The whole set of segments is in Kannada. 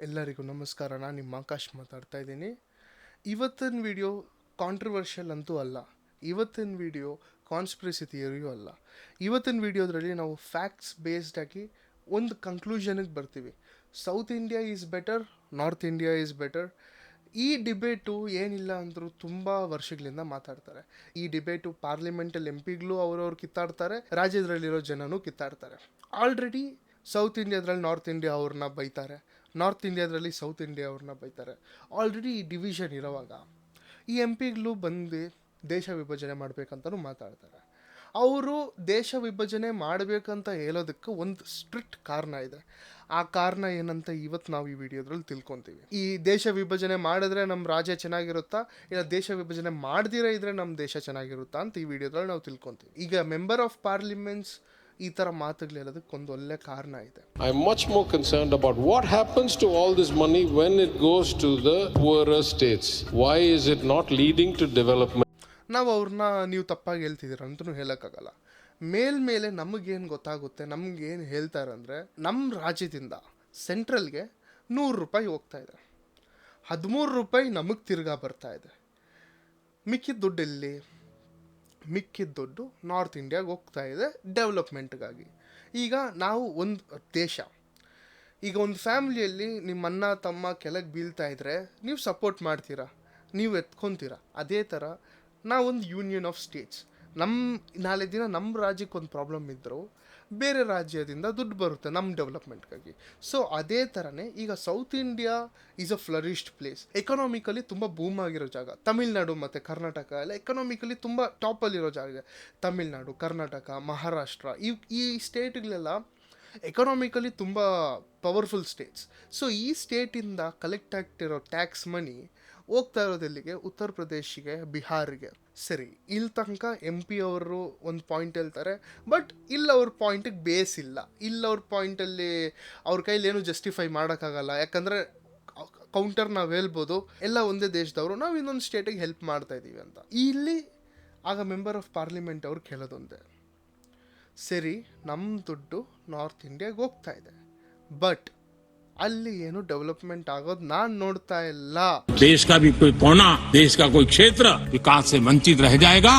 ಎಲ್ಲರಿಗೂ ನಮಸ್ಕಾರ. ನಾನು ನಿಮ್ಮ ಆಕಾಶ್ ಮಾತಾಡ್ತಾ ಇದ್ದೀನಿ. ಇವತ್ತಿನ ವಿಡಿಯೋ ಕಾಂಟ್ರವರ್ಷಿಯಲ್ ಅಂತೂ ಅಲ್ಲ. ಇವತ್ತಿನ ವಿಡಿಯೋ ಕಾನ್ಸ್ಪಿರಸಿ ಥಿಯರಿಯೂ ಅಲ್ಲ. ಇವತ್ತಿನ ವಿಡಿಯೋದ್ರಲ್ಲಿ ನಾವು ಫ್ಯಾಕ್ಟ್ಸ್ ಬೇಸ್ಡಾಗಿ ಒಂದು ಕನ್ಕ್ಲೂಷನಿಗೆ ಬರ್ತೀವಿ. South India is better, north India is better. ಈ ಡಿಬೇಟು ಏನಿಲ್ಲ ಅಂದರೂ ತುಂಬ ವರ್ಷಗಳಿಂದ ಮಾತಾಡ್ತಾರೆ. ಈ ಡಿಬೇಟು ಪಾರ್ಲಿಮೆಂಟಲ್ಲಿ ಎಂಪಿಗಳು ಅವ್ರವ್ರು ಕಿತ್ತಾಡ್ತಾರೆ, ರಾಜ್ಯದಲ್ಲಿರೋ ಜನನೂ ಕಿತ್ತಾಡ್ತಾರೆ. ಆಲ್ರೆಡಿ ಸೌತ್ ಇಂಡಿಯಾದ್ರಲ್ಲಿ ನಾರ್ತ್ ಇಂಡಿಯಾ ಅವ್ರನ್ನ ಬೈತಾರೆ, ನಾರ್ತ್ ಇಂಡಿಯಾದ್ರಲ್ಲಿ ಸೌತ್ ಇಂಡಿಯಾ ಅವ್ರನ್ನ ಬೈತಾರೆ. ಆಲ್ರೆಡಿ ಈ ಡಿವಿಷನ್ ಇರೋವಾಗ ಈ ಎಂಪಿಗಳು ಬಂದು ದೇಶ ವಿಭಜನೆ ಮಾಡಬೇಕಂತಲೂ ಮಾತಾಡ್ತಾರೆ. ಅವರು ದೇಶ ವಿಭಜನೆ ಮಾಡಬೇಕಂತ ಹೇಳೋದಕ್ಕೆ ಒಂದು ಸ್ಟ್ರಿಕ್ಟ್ ಕಾರಣ ಇದೆ. ಆ ಕಾರಣ ಏನಂತ ಇವತ್ತು ನಾವು ಈ ವಿಡಿಯೋದ್ರಲ್ಲಿ ತಿಳ್ಕೊತೀವಿ. ಈ ದೇಶ ವಿಭಜನೆ ಮಾಡಿದ್ರೆ ನಮ್ಮ ರಾಜ್ಯ ಚೆನ್ನಾಗಿರುತ್ತಾ, ಇಲ್ಲ ದೇಶ ವಿಭಜನೆ ಮಾಡದಿರ ಇದ್ರೆ ನಮ್ಮ ದೇಶ ಚೆನ್ನಾಗಿರುತ್ತಾ ಅಂತ ಈ ವಿಡಿಯೋದ್ರಲ್ಲಿ ನಾವು ತಿಳ್ಕೊತೀವಿ. ಈಗ ಮೆಂಬರ್ ಆಫ್ ಪಾರ್ಲಿಮೆಂಟ್ಸ್ ಈ ಥರ ಮಾತುಗಳು ಹೇಳೋದಕ್ಕೆ ಒಂದು ಒಳ್ಳೆ ಕಾರಣ ಇದೆ. I am much more concerned about what happens to all this money when it goes to the poorer states. Why is it not leading to development? ನಾವು ಅವ್ರನ್ನ ನೀವು ತಪ್ಪಾಗಿ ಹೇಳ್ತಿದ್ದೀರ ಅಂತಲೂ ಹೇಳೋಕ್ಕಾಗಲ್ಲ. ಮೇಲ್ಮೇಲೆ ನಮಗೇನು ಗೊತ್ತಾಗುತ್ತೆ, ನಮಗೇನು ಹೇಳ್ತಾರೆ ಅಂದರೆ, ನಮ್ಮ ರಾಜ್ಯದಿಂದ ಸೆಂಟ್ರಲ್ಗೆ 100 ರೂಪಾಯಿ ಹೋಗ್ತಾ ಇದೆ, 13 ರೂಪಾಯಿ ನಮಗೆ ತಿರ್ಗಾ ಬರ್ತಾ ಇದೆ. ಮಿಕ್ಕಿದ ದುಡ್ಡು ಎಲ್ಲಿ? ಮಿಕ್ಕಿದ ದುಡ್ಡು ನಾರ್ತ್ ಇಂಡಿಯಾಗೆ ಹೋಗ್ತಾ ಇದೆ ಡೆವಲಪ್ಮೆಂಟ್ಗಾಗಿ. ಈಗ ನಾವು ಒಂದು ದೇಶ, ಈಗ ಒಂದು ಫ್ಯಾಮ್ಲಿಯಲ್ಲಿ ನಿಮ್ಮ ಅಣ್ಣ ತಮ್ಮ ಕೆಳಗೆ ಬೀಳ್ತಾ ಇದ್ದರೆ ನೀವು ಸಪೋರ್ಟ್ ಮಾಡ್ತೀರಾ, ನೀವು ಎತ್ಕೊತೀರಾ. ಅದೇ ಥರ ನಾವೊಂದು ಯೂನಿಯನ್ ಆಫ್ ಸ್ಟೇಟ್ಸ್. ನಾಳೆ ದಿನ ನಮ್ಮ ರಾಜ್ಯಕ್ಕೆ ಒಂದು ಪ್ರಾಬ್ಲಮ್ ಇದ್ದರೂ ಬೇರೆ ರಾಜ್ಯದಿಂದ ದುಡ್ಡು ಬರುತ್ತೆ ನಮ್ಮ ಡೆವಲಪ್ಮೆಂಟ್ಗಾಗಿ. ಸೊ ಅದೇ ಥರನೇ ಈಗ south India is a ಫ್ಲರಿಶ್ಡ್ place. Economically ತುಂಬ ಬೂಮ್ ಆಗಿರೋ ಜಾಗ. ತಮಿಳ್ನಾಡು ಮತ್ತು ಕರ್ನಾಟಕ ಎಲ್ಲ ಎಕನಾಮಿಕಲಿ ತುಂಬ ಟಾಪಲ್ಲಿರೋ ಜಾಗ. ತಮಿಳ್ನಾಡು, ಕರ್ನಾಟಕ, ಮಹಾರಾಷ್ಟ್ರ ಈ ಸ್ಟೇಟ್ಗಳೆಲ್ಲ ಎಕನಾಮಿಕಲಿ ತುಂಬ ಪವರ್ಫುಲ್ ಸ್ಟೇಟ್ಸ್. ಸೊ ಈ ಸ್ಟೇಟಿಂದ ಕಲೆಕ್ಟ್ ಆಗ್ತಿರೋ ಟ್ಯಾಕ್ಸ್ ಮನಿ ಹೋಗ್ತಾ ಇರೋದೆಲ್ಲಿಗೆ? ಉತ್ತರ ಪ್ರದೇಶಿಗೆ, ಬಿಹಾರಿಗೆ. ಸರಿ, ಇಲ್ಲಿ ತನಕ ಪಿ ಅವರು ಒಂದು ಪಾಯಿಂಟ್ ಹೇಳ್ತಾರೆ, ಬಟ್ ಇಲ್ಲ ಅವ್ರ ಪಾಯಿಂಟಿಗೆ ಬೇಸ್ ಇಲ್ಲ. ಇಲ್ಲ ಅವ್ರ ಪಾಯಿಂಟಲ್ಲಿ ಅವ್ರ ಕೈಲಿ ಏನು ಜಸ್ಟಿಫೈ ಮಾಡೋಕ್ಕಾಗಲ್ಲ. ಯಾಕಂದರೆ ಕೌಂಟರ್ ನಾವು ಹೇಳ್ಬೋದು, ಎಲ್ಲ ಒಂದೇ ದೇಶದವರು, ನಾವು ಇನ್ನೊಂದು ಸ್ಟೇಟಿಗೆ ಹೆಲ್ಪ್ ಮಾಡ್ತಾ ಇದ್ದೀವಿ ಅಂತ. ಇಲ್ಲಿ ಆಗ ಮೆಂಬರ್ ಆಫ್ ಪಾರ್ಲಿಮೆಂಟ್ ಅವ್ರು ಕೇಳೋದೊಂದೇ, ಸರಿ ನಮ್ಮ ದುಡ್ಡು ನಾರ್ತ್ ಇಂಡಿಯಾಗೆ ಹೋಗ್ತಾ ಇದೆ, ಬಟ್ ಅಲ್ಲಿ ಏನು ಡೆವಲಪ್ಮೆಂಟ್ ಆಗೋದು ನಾನು ನೋಡ್ತಾ ಇಲ್ಲ. देश का भी कोई कोना, देश का कोई क्षेत्र विकास से वंचित रह जाएगा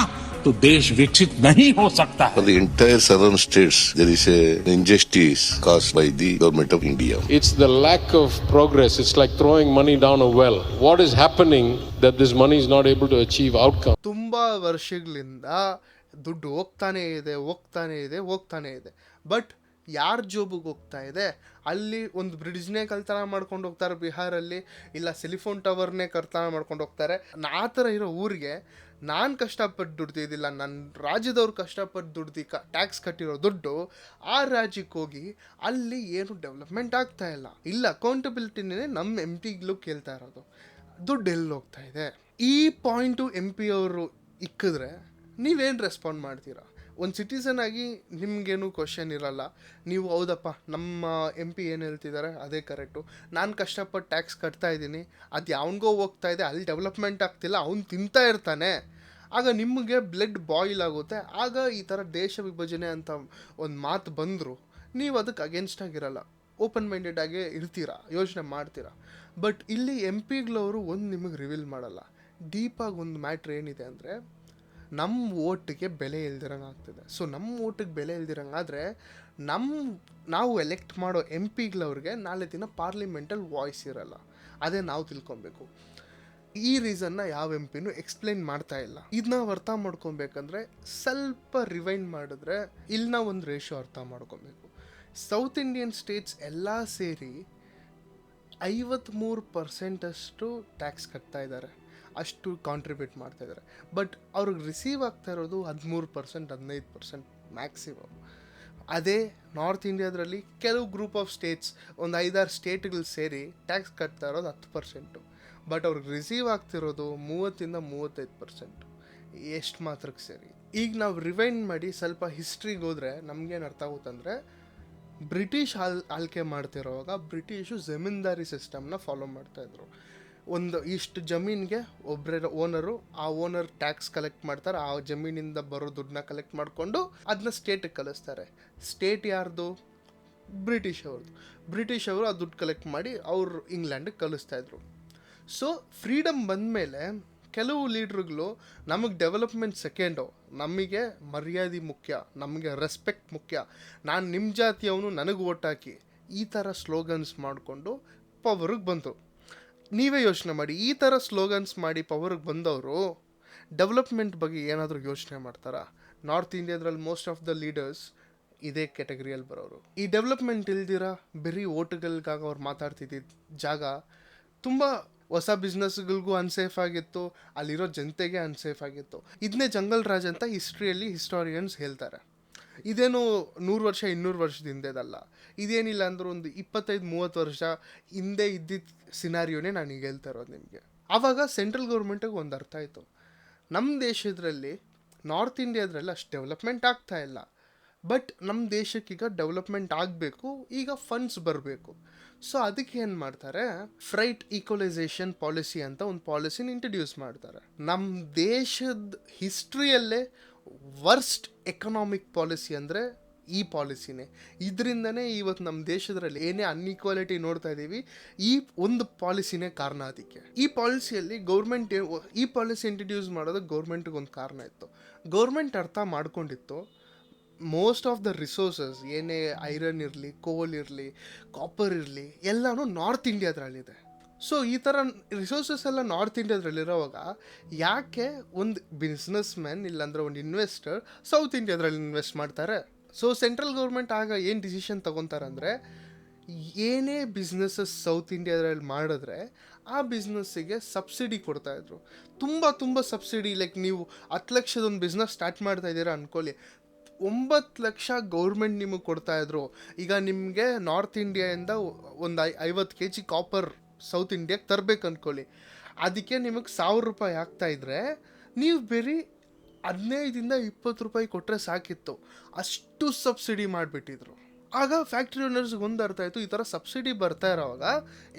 तो देश विकसित नहीं हो सकता है. For the entire southern states, there is an injustice caused by the government of India. It's the lack of progress. It's like throwing money down a well. What is happening that this money is not able to achieve outcome? ತುಂಬ ವರ್ಷಗಳಿಂದ ದುಡ್ಡು ಹೋಗ್ತಾನೇ ಇದೆ, ಬಟ್ ಯಾರ ಜೋಬಿಗೆ ಹೋಗ್ತಾ ಇದೆ? ಅಲ್ಲಿ ಒಂದು ಬ್ರಿಡ್ಜ್ನೇ ಕಳ್ತನ ಮಾಡ್ಕೊಂಡು ಹೋಗ್ತಾರೆ ಬಿಹಾರಲ್ಲಿ, ಇಲ್ಲ ಸೆಲಿಫೋನ್ ಟವರ್ನೇ ಕಳ್ತನ ಮಾಡ್ಕೊಂಡು ಹೋಗ್ತಾರೆ. ಆ ಥರ ಇರೋ ಊರಿಗೆ ನಾನು ಕಷ್ಟಪಟ್ಟು ದುಡ್ದಿದ್ದಿಲ್ಲ, ನನ್ನ ರಾಜ್ಯದವ್ರು ಕಷ್ಟಪಟ್ಟು ಟ್ಯಾಕ್ಸ್ ಕಟ್ಟಿರೋ ದುಡ್ಡು ಆ ರಾಜ್ಯಕ್ಕೆ ಹೋಗಿ ಅಲ್ಲಿ ಏನು ಡೆವಲಪ್ಮೆಂಟ್ ಆಗ್ತಾ ಇಲ್ಲ. ಅಕೌಂಟಬಿಲಿಟಿನೇ ನಮ್ಮ ಪಿಗಳು ಕೇಳ್ತಾ ಇರೋದು, ದುಡ್ಡು ಎಲ್ಲಿ ಹೋಗ್ತಾ ಇದೆ? ಈ ಪಾಯಿಂಟು ಪಿ ಅವರು ಇಕ್ಕಿದ್ರೆ ನೀವೇನು ರೆಸ್ಪಾಂಡ್ ಮಾಡ್ತೀರಾ? ಒಂದು ಸಿಟಿಸನ್ ಆಗಿ ನಿಮಗೇನು ಕ್ವಶನ್ ಇರಲ್ಲ. ನೀವು ಹೌದಪ್ಪ ನಮ್ಮ ಪಿ ಏನು ಹೇಳ್ತಿದ್ದಾರೆ ಅದೇ ಕರೆಕ್ಟು, ನಾನು ಕಷ್ಟಪಟ್ಟು ಟ್ಯಾಕ್ಸ್ ಕಟ್ತಾ ಇದ್ದೀನಿ, ಅದು ಯಾವನಿಗೋ ಹೋಗ್ತಾ ಇದೆ, ಅಲ್ಲಿ ಡೆವಲಪ್ಮೆಂಟ್ ಆಗ್ತಿಲ್ಲ, ಅವ್ನು ತಿಂತಾ ಇರ್ತಾನೆ. ಆಗ ನಿಮಗೆ ಬ್ಲಡ್ ಬಾಯ್ಲ್ ಆಗುತ್ತೆ. ಆಗ ಈ ಥರ ದೇಶ ವಿಭಜನೆ ಅಂತ ಒಂದು ಮಾತು ಬಂದರೂ ನೀವು ಅದಕ್ಕೆ ಅಗೇನ್ಸ್ಟ್ ಆಗಿರಲ್ಲ, ಓಪನ್ ಮೈಂಡೆಡ್ ಆಗೇ ಇರ್ತೀರಾ, ಯೋಚನೆ ಮಾಡ್ತೀರಾ. ಬಟ್ ಇಲ್ಲಿ ಪಿಗಳವರು ಒಂದು ನಿಮಗೆ ರಿವೀಲ್ ಮಾಡಲ್ಲ. ಡೀಪಾಗಿ ಒಂದು ಮ್ಯಾಟ್ರ್ ಏನಿದೆ ಅಂದರೆ, ನಮ್ಮ ಓಟಿಗೆ ಬೆಲೆ ಇಲ್ದಿರಂಗೆ ಆಗ್ತಿದೆ. ಸೊ ನಮ್ಮ ಓಟಿಗೆ ಬೆಲೆ ಇಲ್ದಿರಂಗೆ ಆದರೆ ನಾವು ಎಲೆಕ್ಟ್ ಮಾಡೋ ಪಿಗಳವ್ರಿಗೆ ನಾಳೆ ದಿನ ಪಾರ್ಲಿಮೆಂಟಲ್ಲಿ ವಾಯ್ಸ್ ಇರಲ್ಲ. ಅದೇ ನಾವು ತಿಳ್ಕೊಬೇಕು. ಈ ರೀಸನ್ನ ಯಾವ ಪಿನೂ ಎಕ್ಸ್ಪ್ಲೈನ್ ಮಾಡ್ತಾ ಇಲ್ಲ. ಇದನ್ನ ಅರ್ಥ ಮಾಡ್ಕೊಬೇಕಂದ್ರೆ ಸ್ವಲ್ಪ ರಿವೈಂಡ್ ಮಾಡಿದ್ರೆ ಇಲ್ಲಿ ನಾವು ಒಂದು ರೇಷೋ ಅರ್ಥ ಮಾಡ್ಕೊಬೇಕು. ಸೌತ್ ಇಂಡಿಯನ್ ಸ್ಟೇಟ್ಸ್ ಎಲ್ಲ ಸೇರಿ 53% ಟ್ಯಾಕ್ಸ್ ಕಟ್ತಾ ಇದ್ದಾರೆ, ಅಷ್ಟು ಕಾಂಟ್ರಿಬ್ಯೂಟ್ ಮಾಡ್ತಾ ಇದ್ದಾರೆ. ಬಟ್ ಅವ್ರಿಗೆ ರಿಸೀವ್ ಆಗ್ತಾ ಇರೋದು 13%, 15% ಮ್ಯಾಕ್ಸಿಮಮ್. ಅದೇ ನಾರ್ತ್ ಇಂಡಿಯಾದ್ರಲ್ಲಿ ಕೆಲವು ಗ್ರೂಪ್ ಆಫ್ ಸ್ಟೇಟ್ಸ್, ಒಂದು 5-6 ಸ್ಟೇಟ್ಗಳು ಸೇರಿ ಟ್ಯಾಕ್ಸ್ ಕಟ್ತಾ ಇರೋದು 10%, ಬಟ್ ಅವ್ರಿಗೆ ರಿಸೀವ್ ಆಗ್ತಿರೋದು 30-35%. ಎಷ್ಟು ಮಾತ್ರಕ್ಕೆ ಸೇರಿ. ಈಗ ನಾವು ರಿವೈಂಡ್ ಮಾಡಿ ಸ್ವಲ್ಪ ಹಿಸ್ಟ್ರಿಗೆ ಹೋದರೆ ನಮಗೇನು ಅರ್ಥ ಆಗುತ್ತಂದರೆ, ಬ್ರಿಟಿಷ್ ಆಳ್ಕೆ ಮಾಡ್ತಿರೋವಾಗ ಬ್ರಿಟಿಷು ಜಮೀನ್ದಾರಿ ಸಿಸ್ಟಮ್ನ ಫಾಲೋ ಮಾಡ್ತಾಯಿದ್ರು. ಒಂದು ಇಷ್ಟು ಜಮೀನಿಗೆ ಒಬ್ಬರೇ ಓನರು, ಆ ಓನರ್ ಟ್ಯಾಕ್ಸ್ ಕಲೆಕ್ಟ್ ಮಾಡ್ತಾರೆ, ಆ ಜಮೀನಿಂದ ಬರೋ ದುಡ್ಡನ್ನ ಕಲೆಕ್ಟ್ ಮಾಡಿಕೊಂಡು ಅದನ್ನ ಸ್ಟೇಟಿಗೆ ಕಳಿಸ್ತಾರೆ. ಸ್ಟೇಟ್ ಯಾರ್ದು? ಬ್ರಿಟಿಷ್ ಅವರು ಆ ದುಡ್ಡು ಕಲೆಕ್ಟ್ ಮಾಡಿ ಅವ್ರು ಇಂಗ್ಲೆಂಡಿಗೆ ಕಳಿಸ್ತಾಯಿದ್ರು. ಸೊ ಫ್ರೀಡಮ್ ಬಂದಮೇಲೆ ಕೆಲವು ಲೀಡ್ರುಗಳು ನಮಗೆ ಡೆವಲಪ್ಮೆಂಟ್ ಸೆಕೆಂಡು, ನಮಗೆ ಮರ್ಯಾದೆ ಮುಖ್ಯ, ನಮಗೆ ರೆಸ್ಪೆಕ್ಟ್ ಮುಖ್ಯ, ನಾನು ನಿಮ್ಮ ಜಾತಿಯವನು ನನಗೆ ಓಟ್ ಹಾಕಿ, ಈ ಥರ ಸ್ಲೋಗನ್ಸ್ ಮಾಡಿಕೊಂಡು ಪವರಿಗೆ ಬಂದರು. ನೀವೇ ಯೋಚನೆ ಮಾಡಿ, ಈ ಥರ ಸ್ಲೋಗನ್ಸ್ ಮಾಡಿ ಪವರಿಗೆ ಬಂದವರು ಡೆವಲಪ್ಮೆಂಟ್ ಬಗ್ಗೆ ಏನಾದರೂ ಯೋಚನೆ ಮಾಡ್ತಾರಾ? ನಾರ್ತ್ ಇಂಡಿಯಾದ್ರಲ್ಲಿ ಮೋಸ್ಟ್ ಆಫ್ ದ ಲೀಡರ್ಸ್ ಇದೇ ಕ್ಯಾಟಗರಿಯಲ್ಲಿ ಬರೋರು. ಈ ಡೆವಲಪ್ಮೆಂಟ್ ಇಲ್ದಿರ ಬರೀ ಓಟ್ಗಳಿಗಾಗಿ ಅವ್ರು ಮಾತಾಡ್ತಿದ್ದಿದ್ದ ಜಾಗ ತುಂಬ ಹೊಸ ಬಿಸ್ನೆಸ್ಗಳಿಗೂ ಅನ್ಸೇಫ್ ಆಗಿತ್ತು, ಅಲ್ಲಿರೋ ಜನತೆಗೆ ಅನ್ಸೇಫ್ ಆಗಿತ್ತು. ಇದನ್ನೇ ಜಂಗಲ್ ರಾಜ್ ಅಂತ ಹಿಸ್ಟಾರಿಯನ್ಸ್ ಹೇಳ್ತಾರೆ. ಇದೇನು 100 ವರ್ಷ 200 ವರ್ಷದ ಹಿಂದೆದಲ್ಲ, ಇದೇನಿಲ್ಲ ಅಂದರೂ ಒಂದು 25-30 ವರ್ಷ ಹಿಂದೆ ಇದ್ದಿದ್ದ ಸಿನಾರಿಯೋನೇ ನಾನು ಈಗ ಹೇಳ್ತಾ ಇರೋದು ನಿಮಗೆ. ಆವಾಗ ಸೆಂಟ್ರಲ್ ಗೌರ್ಮೆಂಟಿಗೆ ಒಂದು ಅರ್ಥ ಆಯಿತು, ನಮ್ಮ ದೇಶದಲ್ಲಿ ನಾರ್ತ್ ಇಂಡಿಯಾದ್ರಲ್ಲಿ ಅಷ್ಟು ಡೆವಲಪ್ಮೆಂಟ್ ಆಗ್ತಾ ಇಲ್ಲ, ಬಟ್ ನಮ್ಮ ದೇಶಕ್ಕೀಗ ಡೆವಲಪ್ಮೆಂಟ್ ಆಗಬೇಕು, ಈಗ ಫಂಡ್ಸ್ ಬರಬೇಕು. ಸೊ ಅದಕ್ಕೆ ಏನು ಮಾಡ್ತಾರೆ, ಫ್ರೈಟ್ ಈಕ್ವಲೈಸೇಷನ್ ಪಾಲಿಸಿ ಅಂತ ಒಂದು ಪಾಲಿಸಿನ ಇಂಟ್ರಡ್ಯೂಸ್ ಮಾಡ್ತಾರೆ. ನಮ್ಮ ದೇಶದ ಹಿಸ್ಟ್ರಿಯಲ್ಲೇ ವರ್ಸ್ಟ್ ಎಕನಾಮಿಕ್ ಪಾಲಿಸಿ ಅಂದರೆ ಈ ಪಾಲಿಸಿನೇ. ಇದರಿಂದನೇ ಇವತ್ತು ನಮ್ಮ ದೇಶದಲ್ಲಿ ಏನೇ ಅನ್ಇಕ್ವಾಲಿಟಿ ನೋಡ್ತಾ ಇದ್ದೀವಿ, ಈ ಒಂದು ಪಾಲಿಸಿನೇ ಕಾರಣ. ಅದಕ್ಕೆ ಈ ಪಾಲಿಸಿಯಲ್ಲಿ ಈ ಪಾಲಿಸಿ ಇಂಟ್ರಡ್ಯೂಸ್ ಮಾಡೋದಕ್ಕೆ ಗೌರ್ಮೆಂಟ್ಗೆ ಒಂದು ಕಾರಣ ಇತ್ತು. ಗೌರ್ಮೆಂಟ್ ಅರ್ಥ ಮಾಡ್ಕೊಂಡಿತ್ತು, ಮೋಸ್ಟ್ ಆಫ್ ದ ರಿಸೋರ್ಸಸ್ ಏನೇ ಐರನ್ ಇರಲಿ, ಕೋಲ್ ಇರಲಿ, ಕಾಪರ್ ಇರಲಿ, ಎಲ್ಲನೂ ನಾರ್ತ್ ಇಂಡಿಯಾದ್ರಲ್ಲಿದೆ. ಸೊ ಈ ಥರ ರಿಸೋರ್ಸಸ್ ಎಲ್ಲ ನಾರ್ತ್ ಇಂಡಿಯಾದ್ರಲ್ಲಿರೋವಾಗ ಯಾಕೆ ಒಂದು ಬಿಸ್ನೆಸ್ ಮ್ಯಾನ್ ಇಲ್ಲಾಂದ್ರೆ ಒಂದು ಇನ್ವೆಸ್ಟರ್ ಸೌತ್ ಇಂಡಿಯಾದ್ರಲ್ಲಿ ಇನ್ವೆಸ್ಟ್ ಮಾಡ್ತಾರೆ? ಸೊ ಸೆಂಟ್ರಲ್ ಗೌರ್ಮೆಂಟ್ ಆಗ ಏನು ಡಿಸಿಷನ್ ತೊಗೊತಾರೆ ಅಂದರೆ, ಏನೇ ಬಿಸ್ನೆಸ್ಸಸ್ ಸೌತ್ ಇಂಡಿಯಾದಲ್ಲಿ ಮಾಡಿದ್ರೆ ಆ ಬಿಸ್ನೆಸ್ಸಿಗೆ ಸಬ್ಸಿಡಿ ಕೊಡ್ತಾಯಿದ್ರು. ತುಂಬ ಸಬ್ಸಿಡಿ. ಲೈಕ್ ನೀವು 10 ಲಕ್ಷದ ಒಂದು ಬಿಸ್ನೆಸ್ ಸ್ಟಾರ್ಟ್ ಮಾಡ್ತಾ ಇದ್ದೀರಾ ಅಂದ್ಕೊಳ್ಳಿ, 9 ಲಕ್ಷ ಗೌರ್ಮೆಂಟ್ ನಿಮಗೆ ಕೊಡ್ತಾಯಿದ್ರು. ಈಗ ನಿಮಗೆ ನಾರ್ತ್ ಇಂಡಿಯಾಯಿಂದ ಒಂದು 50 kg ಕಾಪರ್ ಸೌತ್ ಇಂಡಿಯಾಗೆ ತರಬೇಕು ಅಂದ್ಕೊಳ್ಳಿ, ಅದಕ್ಕೆ ನಿಮಗೆ 1000 ರೂಪಾಯಿ ಆಗ್ತಾಯಿದ್ರೆ ನೀವು ಬರೀ 15-20 ರೂಪಾಯಿ ಕೊಟ್ಟರೆ ಸಾಕಿತ್ತು. ಅಷ್ಟು ಸಬ್ಸಿಡಿ ಮಾಡಿಬಿಟ್ಟಿದ್ರು. ಆಗ ಫ್ಯಾಕ್ಟ್ರಿ ಓನರ್ಸ್ಗೆ ಒಂದು ಅರ್ಥ ಆಯಿತು, ಈ ಥರ ಸಬ್ಸಿಡಿ ಬರ್ತಾ ಇರೋವಾಗ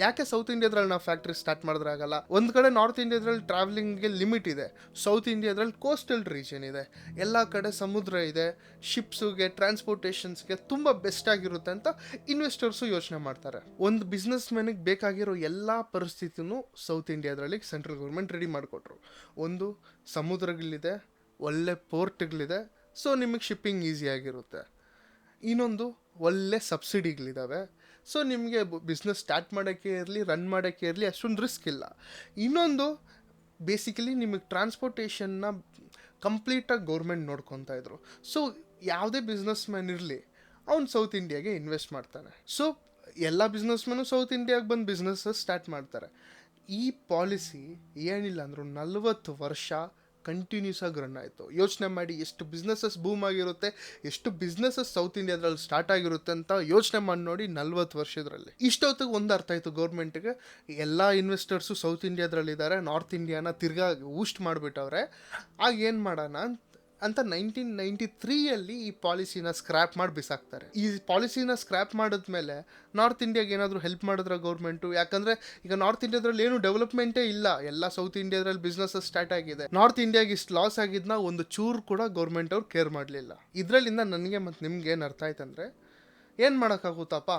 ಯಾಕೆ ಸೌತ್ ಇಂಡಿಯಾದ್ರಲ್ಲಿ ನಾವು ಫ್ಯಾಕ್ಟ್ರಿ ಸ್ಟಾರ್ಟ್ ಮಾಡಿದ್ರೆ ಆಗಲ್ಲ? ಒಂದು ಕಡೆ ನಾರ್ತ್ ಇಂಡಿಯಾದ್ರಲ್ಲಿ ಟ್ರಾವೆಲಿಂಗ್ಗೆ ಲಿಮಿಟ್ ಇದೆ, ಸೌತ್ ಇಂಡಿಯಾದ್ರಲ್ಲಿ ಕೋಸ್ಟಲ್ ರೀಜನ್ ಇದೆ, ಎಲ್ಲ ಕಡೆ ಸಮುದ್ರ ಇದೆ, ಶಿಪ್ಸುಗೆ ಟ್ರಾನ್ಸ್ಪೋರ್ಟೇಷನ್ಸ್ಗೆ ತುಂಬ ಬೆಸ್ಟ್ ಆಗಿರುತ್ತೆ ಅಂತ ಇನ್ವೆಸ್ಟರ್ಸು ಯೋಚನೆ ಮಾಡ್ತಾರೆ. ಒಂದು ಬಿಸ್ನೆಸ್ ಮ್ಯಾನಿಗೆ ಬೇಕಾಗಿರೋ ಎಲ್ಲ ಪರಿಸ್ಥಿತಿನೂ ಸೌತ್ ಇಂಡಿಯಾದ್ರಲ್ಲಿ ಸೆಂಟ್ರಲ್ ಗೌರ್ಮೆಂಟ್ ರೆಡಿ ಮಾಡಿಕೊಟ್ರು. ಒಂದು ಸಮುದ್ರಗಳಿದೆ, ಒಳ್ಳೆ ಪೋರ್ಟ್ಗಳಿದೆ, ಸೊ ನಿಮಗೆ ಶಿಪ್ಪಿಂಗ್ ಈಸಿಯಾಗಿರುತ್ತೆ. ಇನ್ನೊಂದು ಒಳ್ಳೆ ಸಬ್ಸಿಡಿಗಳಿದ್ದಾವೆ, ಸೊ ನಿಮಗೆ ಬಿಸ್ನೆಸ್ ಸ್ಟಾರ್ಟ್ ಮಾಡೋಕ್ಕೆ ಇರಲಿ, ರನ್ ಮಾಡೋಕ್ಕೆ ಇರಲಿ ಅಷ್ಟೊಂದು ರಿಸ್ಕ್ ಇಲ್ಲ. ಇನ್ನೊಂದು ಬೇಸಿಕಲಿ ನಿಮಗೆ ಟ್ರಾನ್ಸ್ಪೋರ್ಟೇಷನ್ನ ಕಂಪ್ಲೀಟಾಗಿ ಗೌರ್ಮೆಂಟ್ ನೋಡ್ಕೊತಾ ಇದ್ರು. ಸೊ ಯಾವುದೇ ಬಿಸ್ನೆಸ್ ಮ್ಯಾನ್ ಇರಲಿ, ಅವ್ನು ಸೌತ್ ಇಂಡಿಯಾಗೆ ಇನ್ವೆಸ್ಟ್ ಮಾಡ್ತಾನೆ. ಸೊ ಎಲ್ಲ ಬಿಸ್ನೆಸ್ ಮ್ಯಾನು ಸೌತ್ ಇಂಡಿಯಾಗೆ ಬಂದು ಬಿಸ್ನೆಸ್ಸಸ್ ಸ್ಟಾರ್ಟ್ ಮಾಡ್ತಾರೆ. ಈ ಪಾಲಿಸಿ ಏನಿಲ್ಲ ಅಂದರೂ 40 ವರ್ಷ ಕಂಟಿನ್ಯೂಸ್ ಆಗಿ ರನ್ ಆಯಿತು. ಯೋಚನೆ ಮಾಡಿ, ಎಷ್ಟು ಬಿಸ್ನೆಸಸ್ ಬೂಮ್ ಆಗಿರುತ್ತೆ, ಎಷ್ಟು ಬಿಸ್ನೆಸಸ್ ಸೌತ್ ಇಂಡಿಯಾದ್ರಲ್ಲಿ ಸ್ಟಾರ್ಟ್ ಆಗಿರುತ್ತೆ ಅಂತ ಯೋಚನೆ ಮಾಡಿ ನೋಡಿ. 40 ವರ್ಷದಲ್ಲಿ ಇಷ್ಟೊತ್ತಿಗೆ ಒಂದು ಅರ್ಥ ಆಯಿತು ಗೌರ್ಮೆಂಟ್ಗೆ, ಎಲ್ಲ ಇನ್ವೆಸ್ಟರ್ಸು ಸೌತ್ ಇಂಡಿಯಾದ್ರಲ್ಲಿದ್ದಾರೆ, ನಾರ್ತ್ ಇಂಡಿಯಾನ ತಿರ್ಗಾ ಬೂಸ್ಟ್ ಮಾಡಿಬಿಟ್ಟವ್ರೆ, ಆಗ ಏನು ಮಾಡೋಣ ಅಂತ 1993 ಈ ಪಾಲಿಸಿನ ಸ್ಕ್ರ್ಯಾಪ್ ಮಾಡಿ ಬಿಸಾಕ್ತಾರೆ. ಈ ಪಾಲಿಸಿನ ಸ್ಕ್ರ್ಯಾಪ್ ಮಾಡಿದ್ಮೇಲೆ ನಾರ್ತ್ ಇಂಡಿಯಾಗೆ ಏನಾದರೂ ಹೆಲ್ಪ್ ಮಾಡಿದ್ರೆ ಗೌರ್ಮೆಂಟು? ಯಾಕಂದರೆ ಈಗ ನಾರ್ತ್ ಇಂಡಿಯಾದ್ರಲ್ಲಿ ಏನು ಡೆವಲಪ್ಮೆಂಟೇ ಇಲ್ಲ, ಎಲ್ಲ ಸೌತ್ ಇಂಡಿಯಾದ್ರಲ್ಲಿ ಬಿಸ್ನೆಸ್ಸಸ್ ಸ್ಟಾರ್ಟ್ ಆಗಿದೆ. ನಾರ್ತ್ ಇಂಡಿಯಾಗೆ ಇಷ್ಟು ಲಾಸ್ ಆಗಿದ್ನ ಒಂದು ಚೂರು ಕೂಡ ಗೌರ್ಮೆಂಟ್ ಅವ್ರು ಕೇರ್ ಮಾಡಲಿಲ್ಲ. ಇದರಲ್ಲಿಂದ ನನಗೆ ಮತ್ತು ನಿಮ್ಗೆ ಏನು ಅರ್ಥ ಆಯ್ತಂದರೆ, ಏನು ಮಾಡೋಕ್ಕಾಗುತ್ತಪ್ಪ,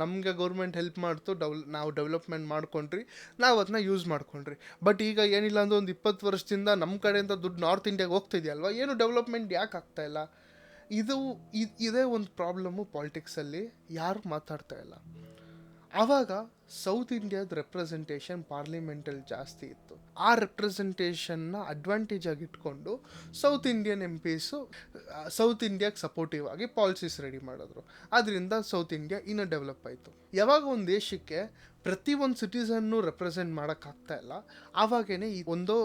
ನಮಗೆ ಗೌರ್ಮೆಂಟ್ ಹೆಲ್ಪ್ ಮಾಡ್ತು, ನಾವು ಡೆವಲಪ್ಮೆಂಟ್ ಮಾಡ್ಕೊಂಡ್ರಿ, ನಾವು ಅದನ್ನ ಯೂಸ್ ಮಾಡ್ಕೊಂಡ್ರಿ. ಬಟ್ ಈಗ ಏನಿಲ್ಲ ಅಂದ್ರೆ ಒಂದು 20 ವರ್ಷದಿಂದ ನಮ್ಮ ಕಡೆಯಿಂದ ದುಡ್ಡು ನಾರ್ತ್ ಇಂಡಿಯಾಗೆ ಹೋಗ್ತಿದೆಯಲ್ವ, ಏನು ಡೆವಲಪ್ಮೆಂಟ್ ಯಾಕೆ ಆಗ್ತಾಯಿಲ್ಲ? ಇದೇ ಒಂದು ಪ್ರಾಬ್ಲಮ್ಮು ಪಾಲಿಟಿಕ್ಸಲ್ಲಿ, ಯಾರು ಮಾತಾಡ್ತಾ ಇಲ್ಲ. ಆವಾಗ ಸೌತ್ ಇಂಡಿಯಾದ ರೆಪ್ರೆಸೆಂಟೇಷನ್ ಪಾರ್ಲಿಮೆಂಟಲ್ಲಿ ಜಾಸ್ತಿ ಇತ್ತು. ಆ ರೆಪ್ರೆಸೆಂಟೇಷನ್ನ ಅಡ್ವಾಂಟೇಜ್ ಆಗಿ ಇಟ್ಕೊಂಡು ಸೌತ್ ಇಂಡಿಯನ್ MPಸು ಸೌತ್ ಇಂಡಿಯಾಗೆ ಸಪೋರ್ಟಿವ್ ಆಗಿ ಪಾಲಿಸೀಸ್ ರೆಡಿ ಮಾಡಿದ್ರು. ಅದರಿಂದ ಸೌತ್ ಇಂಡಿಯಾ ಇನ್ನೂ ಡೆವಲಪ್ ಆಯಿತು. ಯಾವಾಗ ಒಂದು ದೇಶಕ್ಕೆ ಪ್ರತಿಯೊಂದು ಸಿಟಿಸನ್ನು ರೆಪ್ರೆಸೆಂಟ್ ಮಾಡೋಕ್ಕಾಗ್ತಾ ಇಲ್ಲ, ಆವಾಗೇ ಈ ಒಂದು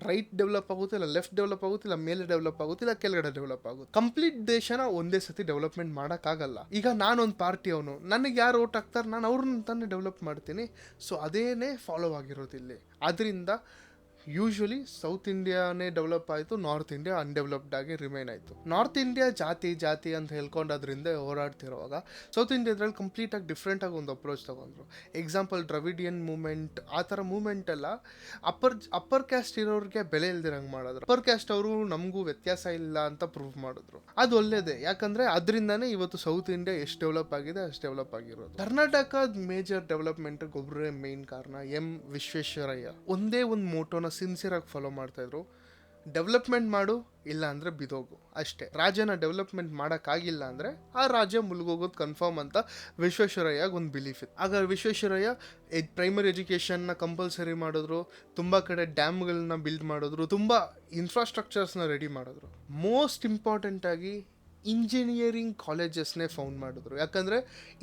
ರೈಟ್ ಡೆವಲಪ್ ಆಗುತ್ತೆ, ಇಲ್ಲ ಲೆಫ್ಟ್ ಡೆವಲಪ್ ಆಗುತ್ತೆ, ಇಲ್ಲ ಮೇಲೆ ಡೆವಲಪ್ ಆಗುತ್ತೆ, ಇಲ್ಲ ಕೆಳಗಡೆ ಡೆವಲಪ್ ಆಗುತ್ತೆ. ಕಂಪ್ಲೀಟ್ ದೇಶನ ಒಂದೇ ಸತಿ ಡೆವಲಪ್ಮೆಂಟ್ ಮಾಡೋಕ್ಕಾಗಲ್ಲ. ಈಗ ನಾನೊಂದು ಪಾರ್ಟಿ ಅವನು, ನನಗೆ ಯಾರು ಓಟ್ ಹಾಕ್ತಾರೆ, ನಾನು ಅವ್ರನ್ನ ತಾನೇ ಡೆವಲಪ್ ಮಾಡ್ತೀನಿ. ಸೊ ಅದೇನೇ ಫಾಲೋ ಆಗಿರೋದಿಲ್ಲಿ. ಅದರಿಂದ ಯೂಶ್ವಲಿ ಸೌತ್ ಇಂಡಿಯಾನೇ ಡೆವಲಪ್ ಆಯಿತು, ನಾರ್ತ್ ಇಂಡಿಯಾ ಅನ್ಡೆವಲಪ್ಡ್ ಆಗಿ ರಿಮೈನ್ ಆಯಿತು. ನಾರ್ತ್ ಇಂಡಿಯಾ ಜಾತಿ ಅಂತ ಹೇಳ್ಕೊಂಡು ಅದರಿಂದ ಹೋರಾಡ್ತಿರುವಾಗ ಸೌತ್ ಇಂಡಿಯಾದ್ರಲ್ಲಿ ಕಂಪ್ಲೀಟಾಗಿ ಡಿಫ್ರೆಂಟಾಗಿ ಒಂದು ಅಪ್ರೋಚ್ ತೊಗೊಂಡ್ರು. ಎಕ್ಸಾಂಪಲ್ ದ್ರವಿಡಿಯನ್ ಮೂಮೆಂಟ್, ಆ ಥರ ಮೂಮೆಂಟ್ ಎಲ್ಲ ಅಪ್ಪರ್ ಕ್ಯಾಸ್ಟ್ ಇರೋರಿಗೆ ಬೆಲೆ ಇಲ್ದಿರಂಗೆ ಮಾಡಿದ್ರು. ಅಪ್ಪರ್ ಕ್ಯಾಸ್ಟ್ ಅವರು ನಮಗೂ ವ್ಯತ್ಯಾಸ ಇಲ್ಲ ಅಂತ ಪ್ರೂವ್ ಮಾಡಿದ್ರು. ಅದು ಒಳ್ಳೇದೇ, ಯಾಕಂದರೆ ಅದರಿಂದನೇ ಇವತ್ತು ಸೌತ್ ಇಂಡಿಯಾ ಎಷ್ಟು ಡೆವಲಪ್ ಆಗಿದೆ ಅಷ್ಟು ಡೆವಲಪ್ ಆಗಿರೋದು. ಕರ್ನಾಟಕದ ಮೇಜರ್ ಡೆವಲಪ್ಮೆಂಟ್ಗೆ ಒಬ್ಬರೇ ಮೇನ್ ಕಾರಣ ವಿಶ್ವೇಶ್ವರಯ್ಯ. ಒಂದೇ ಒಂದು ಮೋಟೋನ ಸಿನ್ಸಿಯರಾಗಿ ಫಾಲೋ ಮಾಡ್ತಾಯಿದ್ರು, ಡೆವಲಪ್ಮೆಂಟ್ ಮಾಡು, ಇಲ್ಲ ಅಂದರೆ ಬಿದೋಗು ಅಷ್ಟೇ. ರಾಜ್ಯನ ಡೆವಲಪ್ಮೆಂಟ್ ಮಾಡೋಕ್ಕಾಗಿಲ್ಲ ಅಂದರೆ ಆ ರಾಜ್ಯ ಮುಳುಗೋಗೋದು ಕನ್ಫರ್ಮ್ ಅಂತ ವಿಶ್ವೇಶ್ವರಯ್ಯಗೆ ಒಂದು ಬಿಲೀಫ್ ಇತ್ತು. ಆಗ ವಿಶ್ವೇಶ್ವರಯ್ಯ ಪ್ರೈಮರಿ ಎಜುಕೇಷನ್ನ ಕಂಪಲ್ಸರಿ ಮಾಡಿದ್ರು, ತುಂಬ ಕಡೆ ಡ್ಯಾಮ್ಗಳನ್ನ ಬಿಲ್ಡ್ ಮಾಡಿದ್ರು, ತುಂಬ ಇನ್ಫ್ರಾಸ್ಟ್ರಕ್ಚರ್ಸ್ನ ರೆಡಿ ಮಾಡಿದ್ರು. ಮೋಸ್ಟ್ ಇಂಪಾರ್ಟೆಂಟಾಗಿ ಇಂಜಿನಿಯರಿಂಗ್ ಕಾಲೇಜಸ್ನೇ ಫೌಂಡ್ ಮಾಡಿದ್ರು. ಯಾಕಂದರೆ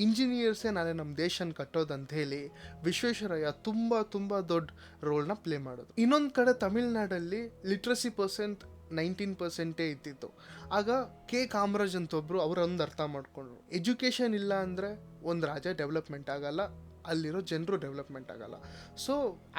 ಇಂಜಿನಿಯರ್ಸೇ ನಾಳೆ ನಮ್ಮ ದೇಶನ ಕಟ್ಟೋದಂತ ಹೇಳಿ ವಿಶ್ವೇಶ್ವರಯ್ಯ ತುಂಬ ದೊಡ್ಡ ರೋಲ್ನ ಪ್ಲೇ ಮಾಡಿದ್ರು. ಇನ್ನೊಂದು ಕಡೆ ತಮಿಳ್ನಾಡಲ್ಲಿ ಲಿಟ್ರಸಿ 19% ಇದ್ದಿತ್ತು. ಆಗ ಕೆ ಕಾಮರಾಜ್ ಅಂತ ಒಬ್ಬರು ಅವರೊಂದು ಅರ್ಥ ಮಾಡಿಕೊಂಡ್ರು, ಎಜುಕೇಷನ್ ಇಲ್ಲ ಅಂದರೆ ಒಂದು ರಾಜ್ಯ ಡೆವಲಪ್ಮೆಂಟ್ ಆಗಲ್ಲ, ಅಲ್ಲಿರೋ ಜನರು ಡೆವಲಪ್ಮೆಂಟ್ ಆಗಲ್ಲ. ಸೊ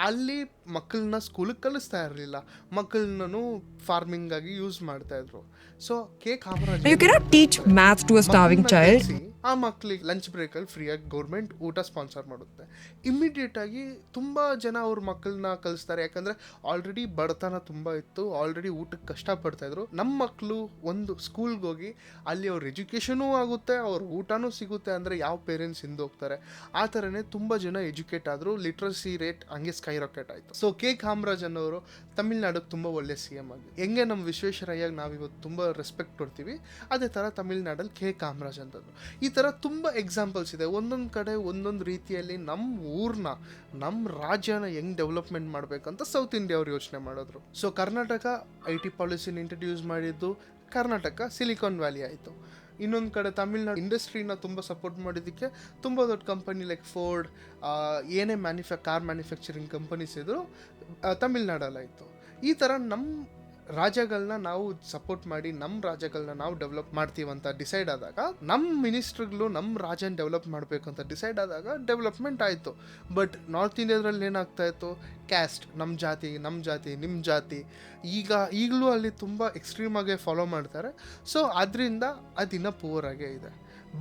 ಅಲ್ಲಿ ಮಕ್ಕಳನ್ನ ಸ್ಕೂಲಿಗೆ ಕಲಿಸ್ತಾ ಇರಲಿಲ್ಲ, ಮಕ್ಕಳನ್ನೂ ಫಾರ್ಮಿಂಗಾಗಿ ಯೂಸ್ ಮಾಡ್ತಾಯಿದ್ರು. So K Kamaraj You cannot teach math to a starving child. ಆ ಮಕ್ಕಳಿಗೆ ಲಂಚ್ ಬ್ರೇಕಲ್ಲಿ ಫ್ರೀಯಾಗಿ ಗೌರ್ಮೆಂಟ್ ಊಟ ಸ್ಪಾನ್ಸರ್ ಮಾಡುತ್ತೆ. ಇಮ್ಮಿಡಿಯೇಟಾಗಿ ತುಂಬ ಜನ ಅವ್ರ ಮಕ್ಕಳನ್ನ ಕಲಿಸ್ತಾರೆ. ಯಾಕಂದರೆ ಆಲ್ರೆಡಿ ಬಡತನ ತುಂಬ ಇತ್ತು, ಆಲ್ರೆಡಿ ಊಟಕ್ಕೆ ಕಷ್ಟಪಡ್ತಾಯಿದ್ರು. ನಮ್ಮ ಮಕ್ಕಳು ಒಂದು ಸ್ಕೂಲ್ಗೆ ಹೋಗಿ ಅಲ್ಲಿ ಅವ್ರ ಎಜುಕೇಷನೂ ಆಗುತ್ತೆ, ಅವ್ರ ಊಟನೂ ಸಿಗುತ್ತೆ ಅಂದರೆ ಯಾವ ಪೇರೆಂಟ್ಸ್ ಹಿಂದೋಗ್ತಾರೆ? ಆ ಥರನೇ ತುಂಬ ಜನ ಎಜುಕೇಟ್ ಆದರು, ಲಿಟ್ರಸಿ ರೇಟ್ ಹಂಗೆ ಸ್ಕೈ ರಾಕೆಟ್ ಆಯಿತು. ಸೊ ಕೆ ಕಾಮರಾಜ್ ಅನ್ನೋರು ತಮಿಳ್ನಾಡಿಗೆ ತುಂಬ ಒಳ್ಳೆ CM ಆಗಿ, ಹೆಂಗೆ ನಮ್ಮ ವಿಶ್ವೇಶ್ವರಯ್ಯಗೆ ನಾವಿವತ್ತು ತುಂಬ ರೆಸ್ಪೆಕ್ಟ್ ಕೊಡ್ತೀವಿ, ಅದೇ ಥರ ತಮಿಳ್ನಾಡಲ್ಲಿ ಕೆ ಕಾಮರಾಜ್ ಅಂತಂದರು. ಈ ಥರ ತುಂಬ ಎಕ್ಸಾಂಪಲ್ಸ್ ಇದೆ. ಒಂದೊಂದು ಕಡೆ ಒಂದೊಂದು ರೀತಿಯಲ್ಲಿ ನಮ್ಮ ಊರನ್ನ, ನಮ್ಮ ರಾಜ್ಯನ ಹೆಂಗೆ ಡೆವಲಪ್ಮೆಂಟ್ ಮಾಡಬೇಕಂತ ಸೌತ್ ಇಂಡಿಯಾ ಅವ್ರು ಯೋಚನೆ ಮಾಡಿದ್ರು. ಸೊ ಕರ್ನಾಟಕ IT ಪಾಲಿಸಿನ ಇಂಟ್ರಡ್ಯೂಸ್ ಮಾಡಿದ್ದು, ಕರ್ನಾಟಕ ಸಿಲಿಕಾನ್ ವ್ಯಾಲಿ ಆಯಿತು. ಇನ್ನೊಂದು ಕಡೆ ತಮಿಳ್ನಾಡು ಇಂಡಸ್ಟ್ರಿನ ತುಂಬ ಸಪೋರ್ಟ್ ಮಾಡಿದ್ದಕ್ಕೆ ತುಂಬ ದೊಡ್ಡ ಕಂಪನಿ ಲೈಕ್ ಫೋರ್ಡ್, ಏನೇ ಕಾರ್ ಮ್ಯಾನುಫ್ಯಾಕ್ಚರಿಂಗ್ ಕಂಪನೀಸ್ ಇದ್ರು ತಮಿಳ್ನಾಡಲ್ಲಾಯಿತು. ಈ ಥರ ನಮ್ಮ ರಾಜ್ಯಗಳನ್ನ ನಾವು ಸಪೋರ್ಟ್ ಮಾಡಿ ನಮ್ಮ ರಾಜ್ಯಗಳನ್ನ ನಾವು ಡೆವಲಪ್ ಮಾಡ್ತೀವಂತ ಡಿಸೈಡ್ ಆದಾಗ, ನಮ್ಮ ಮಿನಿಸ್ಟ್ರುಗಳು ನಮ್ಮ ರಾಜ್ಯನ ಡೆವಲಪ್ ಮಾಡಬೇಕು ಅಂತ ಡಿಸೈಡ್ ಆದಾಗ ಡೆವಲಪ್ಮೆಂಟ್ ಆಯಿತು. ಬಟ್ ನಾರ್ತ್ ಇಂಡಿಯಾದ್ರಲ್ಲಿ ಏನಾಗ್ತಾ ಇತ್ತು, ಕ್ಯಾಸ್ಟ್, ನಮ್ಮ ಜಾತಿ ನಿಮ್ಮ ಜಾತಿ, ಈಗಲೂ ಅಲ್ಲಿ ತುಂಬ ಎಕ್ಸ್ಟ್ರೀಮಾಗೆ ಫಾಲೋ ಮಾಡ್ತಾರೆ. ಸೊ ಅದರಿಂದ ಅದಿನ್ನ ಪೂವರ್ ಆಗೇ ಇದೆ.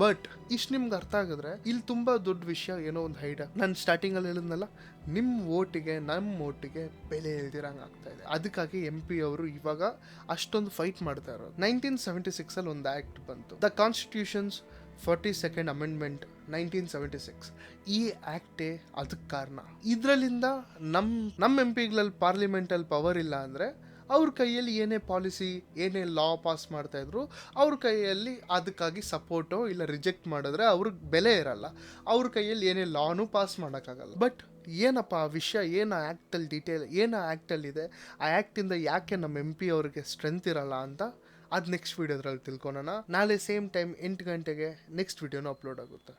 ಬಟ್ ಇಷ್ಟು ನಿಮ್ಗೆ ಅರ್ಥ ಆಗಿದ್ರೆ ಇಲ್ಲಿ ತುಂಬ ದೊಡ್ಡ ವಿಷಯ ಏನೋ ಒಂದು ಹೈಡ, ನಾನು ಸ್ಟಾರ್ಟಿಂಗಲ್ಲಿ ಹೇಳಿದ್ನಲ್ಲ, ನಿಮ್ಮ ಓಟಿಗೆ ನಮ್ಮ ಓಟಿಗೆ ಬೆಲೆ ಇಲ್ದಿರಂಗೆ ಆಗ್ತಾ ಇದೆ. ಅದಕ್ಕಾಗಿ MP ಅವರು ಇವಾಗ ಅಷ್ಟೊಂದು ಫೈಟ್ ಮಾಡ್ತಾ ಇರೋದು. 1976 ಒಂದು ಆ್ಯಕ್ಟ್ ಬಂತು, ದ ಕಾನ್ಸ್ಟಿಟ್ಯೂಷನ್ಸ್ 42nd ಅಮೆಂಡ್ಮೆಂಟ್ 1976. ಈ ಆ್ಯಕ್ಟೇ ಅದಕ್ಕೆ ಕಾರಣ. ಇದರಲ್ಲಿಂದ ನಮ್ಮ MP ಗಳಲ್ಲಿ ಪಾರ್ಲಿಮೆಂಟಲ್ಲಿ ಪವರ್ ಇಲ್ಲ ಅಂದರೆ ಅವ್ರ ಕೈಯಲ್ಲಿ ಏನೇ ಪಾಲಿಸಿ, ಏನೇ ಲಾ ಪಾಸ್ ಮಾಡ್ತಾಯಿದ್ರು, ಅವ್ರ ಕೈಯಲ್ಲಿ ಅದಕ್ಕಾಗಿ ಸಪೋರ್ಟೋ ಇಲ್ಲ ರಿಜೆಕ್ಟ್ ಮಾಡಿದ್ರೆ ಅವ್ರಿಗೆ ಬೆಲೆ ಇರಲ್ಲ, ಅವ್ರ ಕೈಯಲ್ಲಿ ಏನೇ ಲಾನೂ ಪಾಸ್ ಮಾಡೋಕ್ಕಾಗಲ್ಲ. ಬಟ್ ಏನಪ್ಪ ಆ ವಿಷಯ, ಏನು ಆ್ಯಕ್ಟಲ್ಲಿ ಡೀಟೇಲ್, ಏನು ಆ್ಯಕ್ಟಲ್ಲಿದೆ, ಆ ಆ್ಯಕ್ಟಿಂದ ಯಾಕೆ ನಮ್ಮ MP ಅವ್ರಿಗೆ ಸ್ಟ್ರೆಂತ್ ಇರಲ್ಲ ಅಂತ ಅದು ನೆಕ್ಸ್ಟ್ ವೀಡಿಯೋದ್ರಲ್ಲಿ ತಿಳ್ಕೊಳೋಣ. ನಾಳೆ ಸೇಮ್ ಟೈಮ್ 8 ಗಂಟೆಗೆ ನೆಕ್ಸ್ಟ್ ವೀಡಿಯೋನ ಅಪ್ಲೋಡ್ ಆಗುತ್ತೆ.